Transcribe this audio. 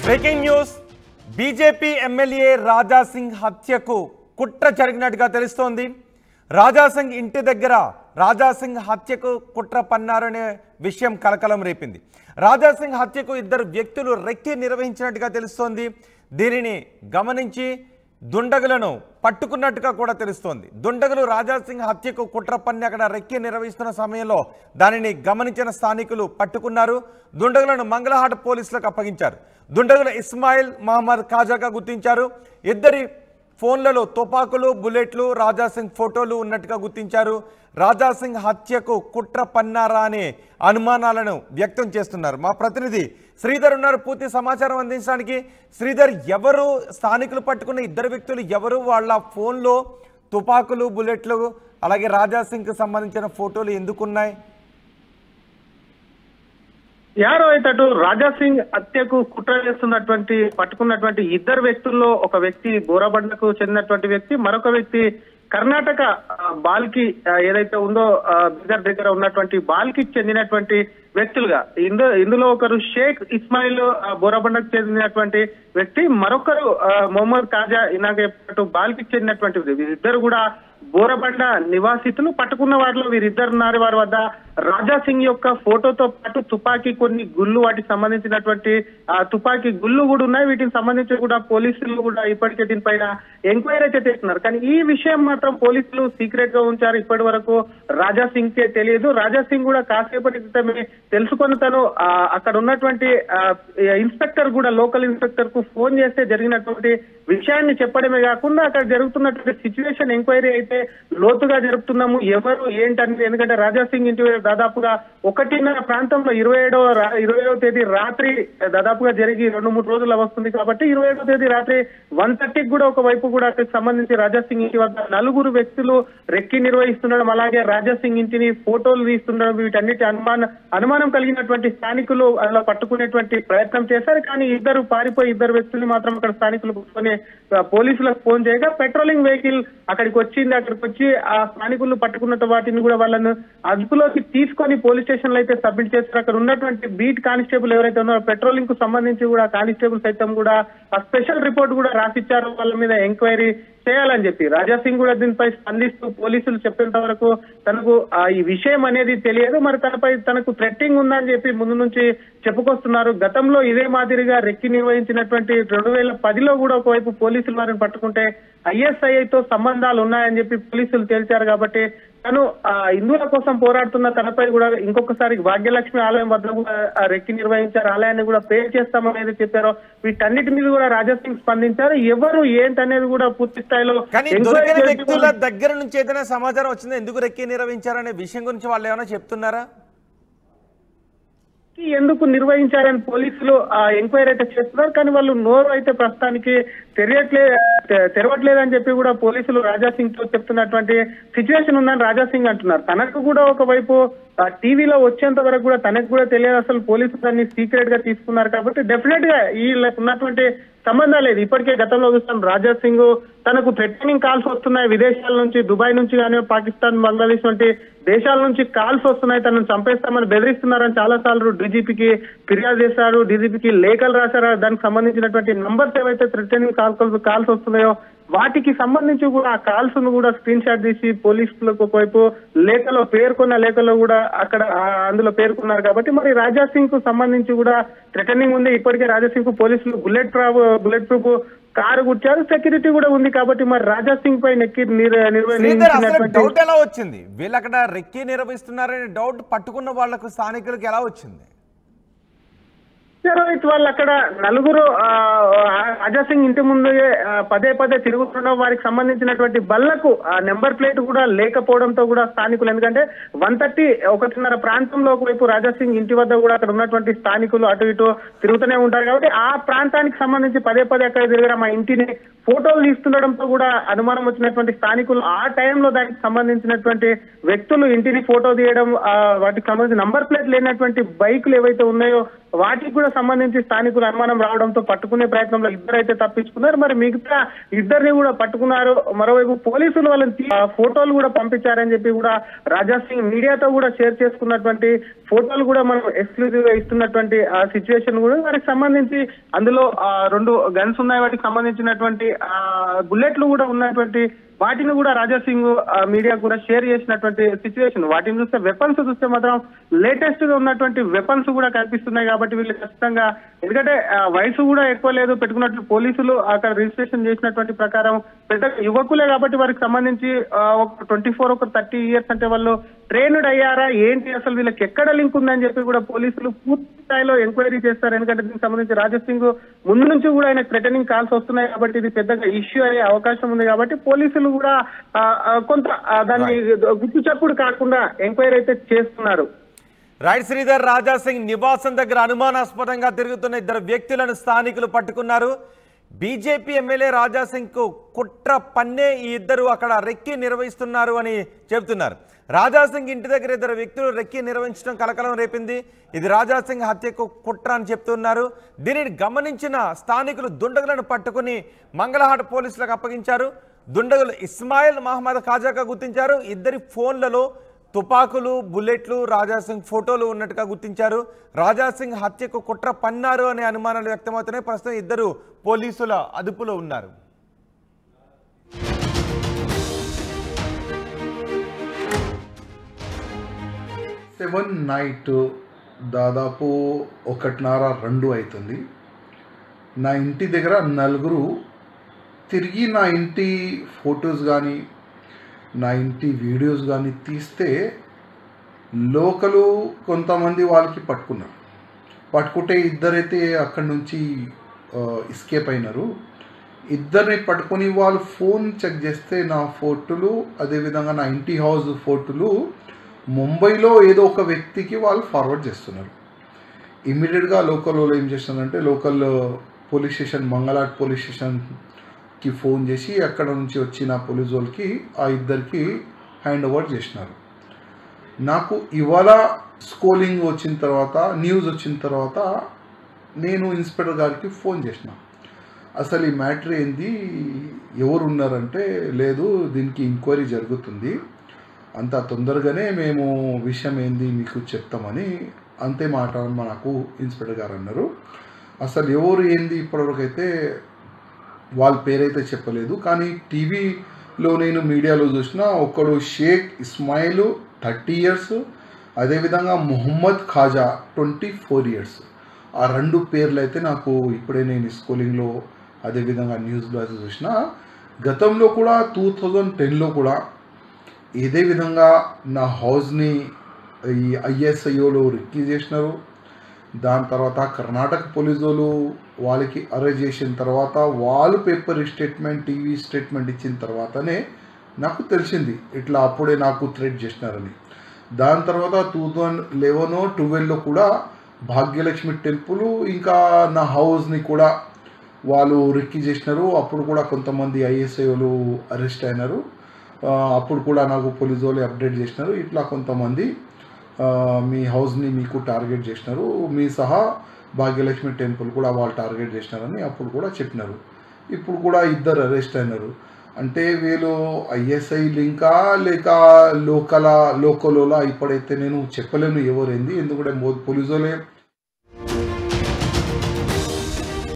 Breaking news BJP MLA Raja Singh హత్యకు కుట్ర జరిగినట్టుగా తెలుస్తోంది. రాజాసింగ్ ఇంటి దగ్గర రాజాసింగ్ హత్యకు కుట్ర పన్నారనే విషయం కలకలం రేపింది. రాజాసింగ్ హత్యకు ఇద్దరు వ్యక్తులు రెక్కి నిర్వహించినట్టుగా తెలుస్తోంది. దీనిని గమనించి దుండగులను పట్టుకున్నట్టుగా కూడా తెలుస్తోంది. దుండగులు రాజాసింగ్ హత్యకు కుట్ర పన్ని అక్కడ రెక్కి నిర్వహిస్తున్న సమయంలో దానిని గమనించిన స్థానికులు పట్టుకున్నారు. దుండగులను మంగళహాట్ పోలీసులకు అప్పగించారు. దుండగులు ఇస్మాయిల్ మహమ్మద్ ఖాజాగా గుర్తించారు. ఇద్దరి ఫోన్లలో తుపాకులు, బుల్లెట్లు, రాజాసింగ్ ఫోటోలు ఉన్నట్టుగా గుర్తించారు. రాజాసింగ్ హత్యకు కుట్ర పన్నారా అనే అనుమానాలను వ్యక్తం చేస్తున్నారు. మా ప్రతినిధి శ్రీధర్ ఉన్నారు పూర్తి సమాచారం అందించడానికి. శ్రీధర్, ఎవరు స్థానికులు పట్టుకున్న ఇద్దరు వ్యక్తులు ఎవరు? వాళ్ళ ఫోన్లో తుపాకులు, బుల్లెట్లు అలాగే రాజాసింగ్కి సంబంధించిన ఫోటోలు ఎందుకున్నాయి? యారో అయితే అటు రాజాసింగ్ హత్యకు కుట్ర చేస్తున్నటువంటి పట్టుకున్నటువంటి ఇద్దరు వ్యక్తుల్లో ఒక వ్యక్తి బోరాబండకు చెందినటువంటి వ్యక్తి, మరొక వ్యక్తి కర్ణాటక బాల్కి ఏదైతే ఉందో బిదర్ దగ్గర ఉన్నటువంటి బాల్కి చెందినటువంటి వ్యక్తులుగా ఇందులో ఒకరు షేక్ ఇస్మాయిల్ బోరాబండకు చెందినటువంటి వ్యక్తి, మరొకరు మొహమ్మద్ ఖాజా ఇనాగ బాల్కి చెందినటువంటి వీరిద్దరు కూడా బోరబండ నివాసితులు. పట్టుకున్న వారిలో వీరిద్దరు ఉన్నారు. వారి వద్ద రాజాసింగ్ యొక్క ఫోటోతో పాటు తుపాకీ, కొన్ని గుళ్ళు, వాటికి సంబంధించినటువంటి తుపాకీ గుళ్ళు కూడా ఉన్నాయి. వీటికి సంబంధించి కూడా పోలీసులు కూడా ఇప్పటికే దీనిపైన ఎంక్వైరీ అయితే చేస్తున్నారు. కానీ ఈ విషయం మాత్రం పోలీసులు సీక్రెట్ గా ఉంచారు. ఇప్పటి వరకు రాజాసింగ్ కే తెలియదు. రాజాసింగ్ కూడా కాసేపటి క్రితమే తెలుసుకొని తను అక్కడ ఉన్నటువంటి ఇన్స్పెక్టర్ కూడా, లోకల్ ఇన్స్పెక్టర్ కు ఫోన్ చేస్తే జరిగినటువంటి విషయాన్ని చెప్పడమే కాకుండా అక్కడ జరుగుతున్నటువంటి సిచ్యువేషన్ ఎంక్వైరీ అయితే లోతుగా జరుపుతున్నాము. ఎవరు ఏంటనేది, ఎందుకంటే రాజాసింగ్ ఇంటి దాదాపుగా 1:30 ప్రాంతంలో 27వ తేదీ రాత్రి దాదాపుగా జరిగి 2-3 రోజులు వస్తుంది కాబట్టి 27వ తేదీ రాత్రి 1:30కి కూడా ఒకవైపు కూడా అక్కడికి సంబంధించి రాజాసింగ్ ఇంటి వద్ద 4 వ్యక్తులు రెక్కి నిర్వహిస్తుండడం, అలాగే రాజాసింగ్ ఇంటిని ఫోటోలు తీస్తుండడం, వీటన్నిటి అనుమానం కలిగినటువంటి స్థానికులు అలా పట్టుకునేటువంటి ప్రయత్నం చేశారు. కానీ ఇద్దరు వ్యక్తులు మాత్రం అక్కడ స్థానికులు కూర్చొని పోలీసులకు ఫోన్ చేయగా పెట్రోలింగ్ వెహికల్ అక్కడికి వచ్చి ఆ స్థానికులు పట్టుకున్న వాటిని కూడా వాళ్ళను అదుపులోకి తీసుకొని పోలీస్ స్టేషన్ లో అయితే సబ్మిట్ చేస్తారు. అక్కడ ఉన్నటువంటి బీట్ కానిస్టేబుల్ ఎవరైతే ఉన్నారో పెట్రోలింగ్ కు సంబంధించి కూడా కానిస్టేబుల్ సైతం కూడా ఆ స్పెషల్ రిపోర్ట్ కూడా రాసిచ్చారు వాళ్ళ మీద ఎంక్వైరీ చేయాలని చెప్పి. రాజాసింగ్ కూడా దీనిపై స్పందిస్తూ పోలీసులు చెప్పేంత వరకు తనకు ఈ విషయం అనేది తెలియదు, మరి తనకు థ్రెట్టింగ్ ఉందని చెప్పి ముందు నుంచి చెప్పుకొస్తున్నారు. గతంలో ఇదే మాదిరిగా రెక్కి నిర్వహించినటువంటి 2010లో కూడా ఒకవైపు పోలీసులు వారిని పట్టుకుంటే ISIతో సంబంధాలు ఉన్నాయని చెప్పి పోలీసులు తేల్చారు. కాబట్టి తను హిందువుల కోసం పోరాడుతున్న తనపై కూడా ఇంకొకసారి భాగ్యలక్ష్మి ఆలయం వద్ద కూడా రెక్కి నిర్వహించారు, ఆలయాన్ని కూడా పే చేస్తామనేది చెప్పారో. వీటన్నిటి మీద కూడా రాజాసింగ్ స్పందించారు. ఎవరు ఏంటనేది కూడా పూర్తి స్థాయిలో వ్యక్తుల దగ్గర నుంచి ఏదైనా సమాచారం వచ్చిందా? ఎందుకు రెక్కి నిర్వహించారనే విషయం గురించి వాళ్ళు ఏమైనా చెప్తున్నారా? ఎందుకు నిర్వహించారని పోలీసులు ఎంక్వైరీ అయితే చేస్తున్నారు. కానీ వాళ్ళు నోరు అయితే ప్రస్తుతానికి తెరవట్లేదని చెప్పి కూడా పోలీసులు రాజాసింగ్ తో చెప్తున్నటువంటి సిచ్యువేషన్ ఉందని రాజాసింగ్ అంటున్నారు. తనకు కూడా ఒకవైపు టీవీలో వచ్చేంత వరకు కూడా తనకు కూడా తెలియదు. అసలు పోలీసులు దాన్ని సీక్రెట్ గా తీసుకున్నారు. కాబట్టి డెఫినెట్ గా వీళ్ళకు ఉన్నటువంటి సంబంధం లేదు. ఇప్పటికే గతంలో చూస్తాం రాజాసింగ్ తనకు థ్రెటనింగ్ కాల్స్ వస్తున్నాయి విదేశాల నుంచి, దుబాయ్ నుంచి కానీ పాకిస్తాన్, బంగ్లాదేశ్ వంటి దేశాల నుంచి కాల్స్ వస్తున్నాయి, తనను చంపేస్తామని బెదిరిస్తున్నారని చాలా సార్లు డీజీపీకి ఫిర్యాదు చేశారు, డీజీపీకి లేఖలు రాశారు. దానికి సంబంధించినటువంటి నంబర్స్ ఏవైతే థ్రెటనింగ్ కాల్స్ వస్తున్నాయో వాటికి సంబంధించి కూడా ఆ కాల్స్ ను కూడా స్క్రీన్ షాట్ తీసి పోలీసులకు ఒకవైపు పేర్కొన్న లేఖలో కూడా అక్కడ అందులో పేర్కొన్నారు. కాబట్టి మరి రాజాసింగ్ కు సంబంధించి కూడా థ్రెటనింగ్ ఉంది. ఇప్పటికే రాజాసింగ్ కు పోలీసులు బుల్లెట్ ప్రూఫ్ కారు గుర్చారు, సెక్యూరిటీ కూడా ఉంది. కాబట్టి మరి రాజాసింగ్ పై డౌట్ ఎలా వచ్చింది? వీళ్ళు అక్కడ రెక్కి నిర్వహిస్తున్నారనే డౌట్ పట్టుకున్న వాళ్లకు స్థానికులకు ఎలా వచ్చింది? వాళ్ళు అక్కడ 4 రాజాసింగ్ ఇంటి ముందు పదే తిరుగుతున్న వారికి సంబంధించినటువంటి బళ్లకు నెంబర్ ప్లేట్ కూడా లేకపోవడంతో కూడా స్థానికులు, ఎందుకంటే 1:30 ప్రాంతంలో ఒకవైపు రాజాసింగ్ ఇంటి వద్ద కూడా అక్కడ ఉన్నటువంటి స్థానికులు అటు ఇటు తిరుగుతూనే ఉంటారు. కాబట్టి ఆ ప్రాంతానికి సంబంధించి పదే అక్కడ తిరగడం, ఆ ఇంటిని ఫోటోలు తీస్తుండడంతో కూడా అనుమానం వచ్చినటువంటి స్థానికులు ఆ టైంలో దానికి సంబంధించినటువంటి వ్యక్తులు ఇంటిని ఫోటో తీయడం, వాటికి సంబంధించి నంబర్ ప్లేట్ లేనటువంటి బైకులు ఏవైతే ఉన్నాయో వాటికి కూడా సంబంధించి స్థానికులు అనుమానం రావడంతో పట్టుకునే ప్రయత్నంలో ఇద్దరైతే తప్పించుకున్నారు. మరి మిగతా ఇద్దరిని కూడా పట్టుకున్నారు. మరోవైపు పోలీసులు వాళ్ళని ఫోటోలు కూడా పంపించారని చెప్పి కూడా రాజాసింగ్ మీడియాతో కూడా షేర్ చేసుకున్నటువంటి ఫోటోలు కూడా మనం ఎక్స్క్లూజివ్ గా ఇస్తున్నటువంటి ఆ సిచ్యువేషన్ కూడా వారికి సంబంధించి అందులో 2 గన్స్ ఉన్నాయి, వాటికి సంబంధించినటువంటి బుల్లెట్లు కూడా ఉన్నటువంటి వాటిని కూడా రాజా సింగ్ మీడియా కూడా షేర్ చేసినటువంటి సిచ్యువేషన్. వాటిని చూస్తే వెపన్స్ చూస్తే మాత్రం లేటెస్ట్ గా ఉన్నటువంటి వెపన్స్ కూడా కనిపిస్తున్నాయి. కాబట్టి వీళ్ళు ఖచ్చితంగా, ఎందుకంటే వయసు కూడా ఎక్కువ లేదు, పెట్టుకున్నట్టు పోలీసులు అక్కడ రిజిస్ట్రేషన్ చేసినటువంటి ప్రకారం పెద్ద యువకులే కాబట్టి వారికి సంబంధించి ఒక 24 ఒక 30 ఇయర్స్ అంటే వాళ్ళు ట్రైన్డ్ అయ్యారా ఏంటి, అసలు వీళ్ళకి ఎక్కడ లింక్ ఉందని చెప్పి కూడా పోలీసులు పూర్తి స్థాయిలో ఎంక్వైరీ చేస్తారు. ఎందుకంటే దీనికి సంబంధించి రాజా సింగ్ ముందు నుంచి కూడా ఆయన థ్రెటనింగ్ కాల్స్ వస్తున్నాయి కాబట్టి ఇది పెద్దగా ఇష్యూ అయ్యే అవకాశం ఉంది. కాబట్టి పోలీసులు కూడా కొంత దాన్ని గుర్తు చప్పుడు కాకుండా ఎంక్వైరీ అయితే చేస్తున్నారు. రైట్ శ్రీధర్, రాజా సింగ్ నివాసం దగ్గర అనుమానాస్పదంగా తిరుగుతున్న 2 వ్యక్తులను స్థానికులు పట్టుకున్నారు. బీజేపీ ఎమ్మెల్యే రాజా సింగ్ కు కుట్ర పన్నే ఈ ఇద్దరు అక్కడ రెక్కి నిర్వహిస్తున్నారు అని చెబుతున్నారు. రాజా సింగ్ ఇంటి దగ్గర 2 వ్యక్తులు రెక్కి నిర్వహించడం కలకలం రేపింది. ఇది రాజా సింగ్ హత్యకు కుట్ర అని చెప్తున్నారు. దీనిని గమనించిన స్థానికులు దుండగులను పట్టుకుని మంగళహాట్ పోలీసులకు అప్పగించారు. దుండగులు ఇస్మాయిల్ మహమ్మద్ ఖాజాగా గుర్తించారు. ఇద్దరి ఫోన్లలో తుపాకులు, బుల్లెట్లు, రాజా సింగ్ ఫోటోలు ఉన్నట్టుగా గుర్తించారు. రాజా సింగ్ హత్యకు కుట్ర పన్నారు అనే అనుమానాలు వ్యక్తమవుతున్నాయి. ప్రస్తుతం ఇద్దరు పోలీసుల అదుపులో ఉన్నారు. నైట్ దాదాపు 1:30-2 అవుతుంది. నా ఇంటి దగ్గర 4 తిరిగి నా ఇంటి ఫొటోస్ కానీ నా ఇంటి వీడియోస్ కానీ తీస్తే లోకలు కొంతమంది వాళ్ళకి పట్టుకున్నారు. పట్టుకుంటే ఇద్దరైతే అక్కడి నుంచి ఎస్కేప్ అయినారు. ఇద్దరిని పట్టుకొని వాళ్ళు ఫోన్ చెక్ చేస్తే నా ఫోటోలు, అదేవిధంగా నా ఇంటి హౌస్ ఫోటోలు ముంబైలో ఏదో ఒక వ్యక్తికి వాళ్ళు ఫార్వర్డ్ చేస్తున్నారు. ఇమ్మీడియట్గా లోకల్ వాళ్ళు ఏం చేస్తున్నారంటే local police station, Mangalhat police స్టేషన్కి ఫోన్ చేసి అక్కడ నుంచి వచ్చిన పోలీసు వాళ్ళకి ఆ ఇద్దరికి హ్యాండ్ ఓవర్ చేసినారు. నాకు ఇవాళ స్కోలింగ్ వచ్చిన తర్వాత, న్యూస్ వచ్చిన తర్వాత నేను ఇన్స్పెక్టర్ గారికి ఫోన్ చేసిన. అసలు ఈ మ్యాటర్ ఏంది, ఎవరు ఉన్నారంటే, లేదు దీనికి ఎంక్వైరీ జరుగుతుంది, అంత తొందరగానే మేము విషయం ఏంది మీకు చెప్తామని అంతే మాట నాకు ఇన్స్పెక్టర్ గారు అన్నారు. అసలు ఎవరు ఏంది ఇప్పటివరకు అయితే వాళ్ళ పేరైతే చెప్పలేదు. కానీ టీవీలో నేను మీడియాలో చూసిన ఒకడు షేక్ ఇస్మాయిల్ 30 ఇయర్స్, అదేవిధంగా మొహమ్మద్ ఖాజా 24 ఇయర్స్. ఆ 2 పేర్లు అయితే నాకు ఇప్పుడే నేను స్కూలింగ్లో అదేవిధంగా న్యూస్లో అయితే చూసిన. గతంలో కూడా 2010లో కూడా ఇదే విధంగా నా హౌస్ని ఈ ఐఎస్ఐఓలో రిక్కీ చేసినారు. దాని తర్వాత కర్ణాటక పోలీసు వాళ్ళు వాళ్ళకి అరెస్ట్ చేసిన తర్వాత వాళ్ళు పేపర్ స్టేట్మెంట్, టీవీ స్టేట్మెంట్ ఇచ్చిన తర్వాతనే నాకు తెలిసింది ఇట్లా అప్పుడే నాకు థ్రెట్ చేసినారని. దాని తర్వాత 2011-12లో కూడా భాగ్యలక్ష్మి టెంపుల్ ఇంకా నా హౌస్ని కూడా వాళ్ళు రిక్కీ చేసినారు. అప్పుడు కూడా కొంతమంది ఐఎస్ఐలు అరెస్ట్ అయినారు. అప్పుడు కూడా నాకు పోలీసు వాళ్ళు అప్డేట్ చేసినారు, ఇట్లా కొంతమంది మీ హౌస్ని మీకు టార్గెట్ చేసినారు, మీ సహా భాగ్యలక్ష్మి టెంపుల్ కూడా వాళ్ళు టార్గెట్ చేసినారని అప్పుడు కూడా చెప్పినారు. ఇప్పుడు కూడా ఇద్దరు అరెస్ట్ అయినారు. అంటే వీళ్ళు ఐఎస్ఐ లింకా లేక లోకలా ఇప్పుడైతే నేను చెప్పలేను ఎవరైంది, ఎందుకంటే పోలీసు వాళ్ళే